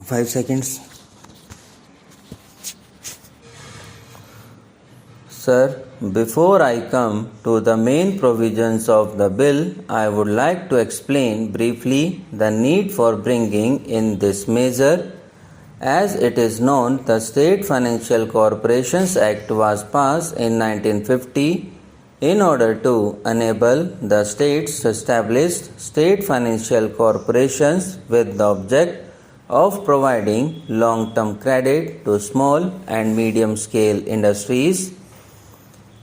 5 seconds. Sir, before I come to the main provisions of the bill, I would like to explain briefly the need for bringing in this measure. As it is known, the State Financial Corporations Act was passed in 1950 in order to enable the states to establish state financial corporations with the object of providing long-term credit to small and medium-scale industries.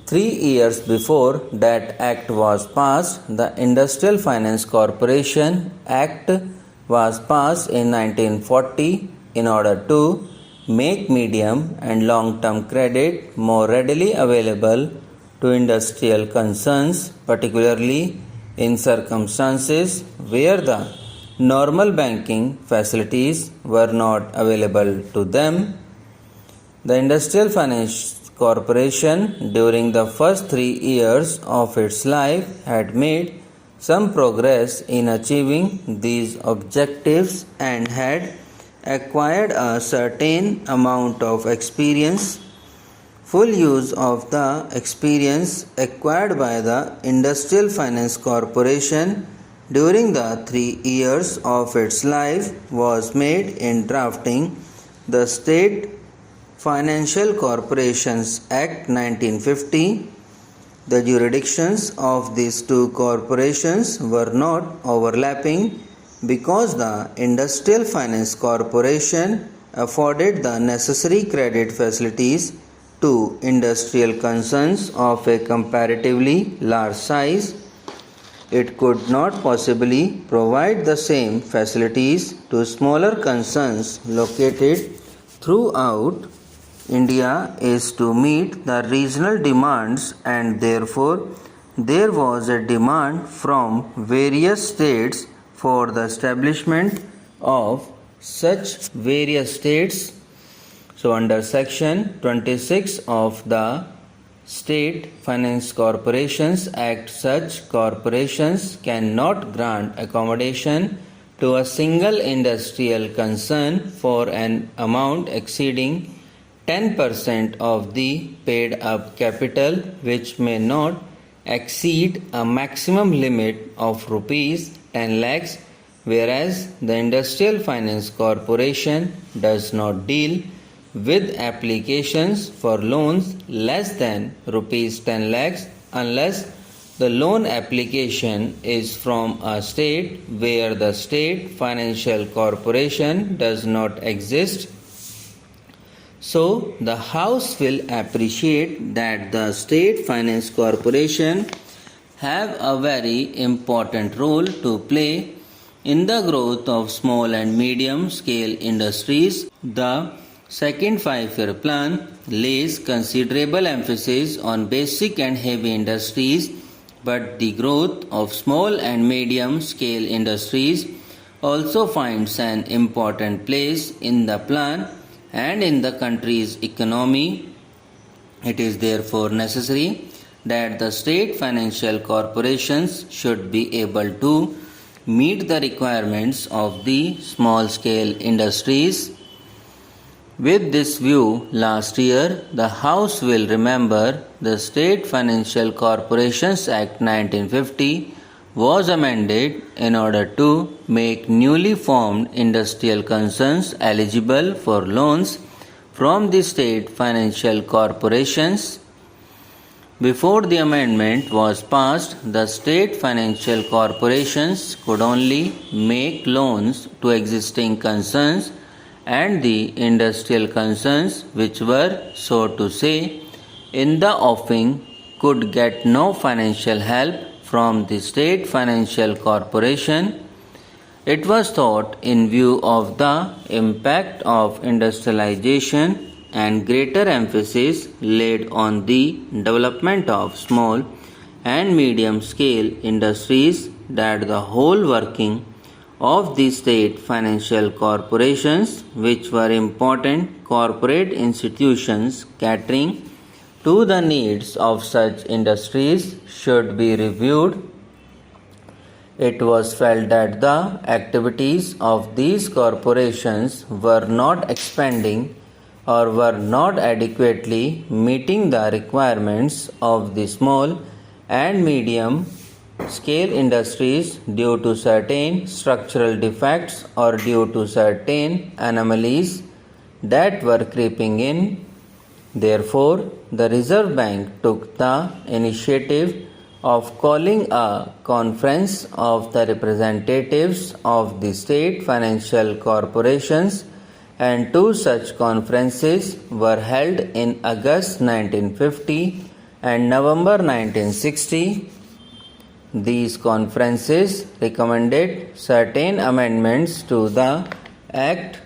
3 years before that act was passed, the Industrial Finance Corporation Act was passed in 1940 in order to make medium and long-term credit more readily available to industrial concerns, particularly in circumstances where the normal banking facilities were not available to them. The Industrial Finance Corporation during the first 3 years of its life had made some progress in achieving these objectives and had acquired a certain amount of experience. Full use of the experience acquired by the Industrial Finance Corporation during the 3 years of its life was made in drafting the State Financial Corporations Act 1950. The jurisdictions of these two corporations were not overlapping because the Industrial Finance Corporation afforded the necessary credit facilities to industrial concerns of a comparatively large size. It could not possibly provide the same facilities to smaller concerns located throughout India is to meet the regional demands, and therefore there was a demand from various states for the establishment of such various states. So under section 26 of the State Finance Corporations Act, such corporations cannot grant accommodation to a single industrial concern for an amount exceeding 10% of the paid up capital, which may not exceed a maximum limit of rupees 10 lakhs, whereas the Industrial Finance Corporation does not deal with applications for loans less than rupees 10 lakhs unless the loan application is from a state where the State Financial Corporation does not exist. So, the House will appreciate that the State Finance Corporation have a very important role to play in the growth of small and medium scale industries. The second 5-year plan lays considerable emphasis on basic and heavy industries, but the growth of small and medium scale industries also finds an important place in the plan and in the country's economy. It is therefore necessary that the state financial corporations should be able to meet the requirements of the small scale industries. With this view, last year the House will remember the State Financial Corporations Act 1950 was amended in order to make newly formed industrial concerns eligible for loans from the state financial corporations. Before the amendment was passed, the state financial corporations could only make loans to existing concerns, and the industrial concerns which were, so to say, in the offing could get no financial help from the State Financial Corporation. It was thought, in view of the impact of industrialization and greater emphasis laid on the development of small and medium scale industries, that the whole working of the state financial corporations, which were important corporate institutions catering to the needs of such industries, should be reviewed. It was felt that the activities of these corporations were not expanding or were not adequately meeting the requirements of the small and medium scale industries due to certain structural defects or due to certain anomalies that were creeping in. Therefore, the Reserve Bank took the initiative of calling a conference of the representatives of the state financial corporations, and two such conferences were held in August 1950 and November 1960. These conferences recommended certain amendments to the Act.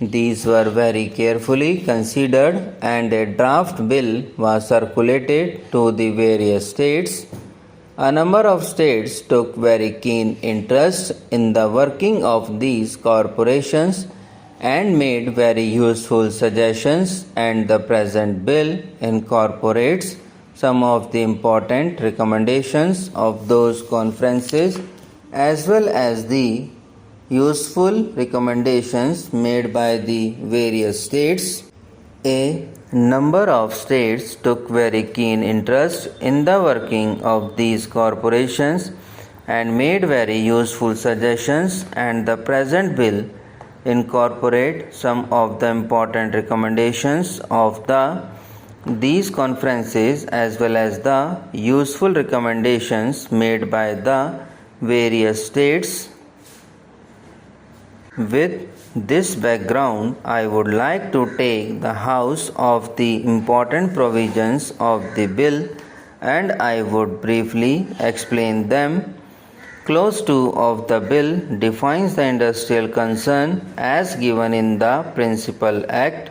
These were very carefully considered, and a draft bill was circulated to the various states. A number of states took very keen interest in the working of these corporations and made very useful suggestions, and the present bill incorporates some of the important recommendations of those conferences as well as the useful recommendations made by the various states. A number of states took very keen interest in the working of these corporations and made very useful suggestions, and the present bill incorporate some of the important recommendations of these conferences as well as the useful recommendations made by the various states. With this background, I would like to take the House of the important provisions of the bill, and I would briefly explain them. Clause 2 of the bill defines the industrial concern as given in the Principal Act.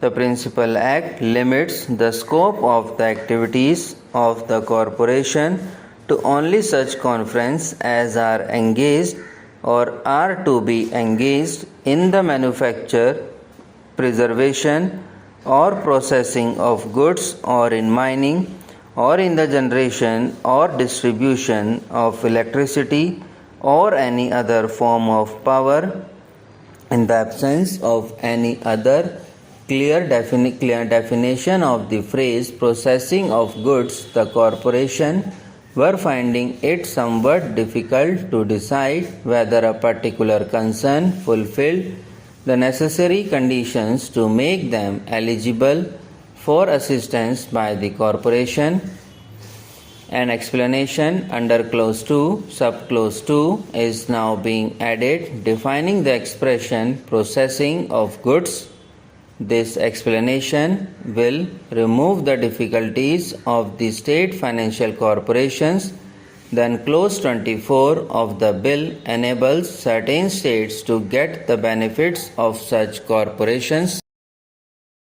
The Principal Act limits the scope of the activities of the corporation to only such conferences as are engaged or are to be engaged in the manufacture, preservation, or processing of goods, or in mining, or in the generation or distribution of electricity or any other form of power. In the absence of any other clear definition of the phrase processing of goods, the corporation were finding it somewhat difficult to decide whether a particular concern fulfilled the necessary conditions to make them eligible for assistance by the corporation. An explanation under Clause 2, Subclause 2 is now being added defining the expression processing of goods. This explanation will remove the difficulties of the state financial corporations. Then Clause 24 of the bill enables certain states to get the benefits of such corporations.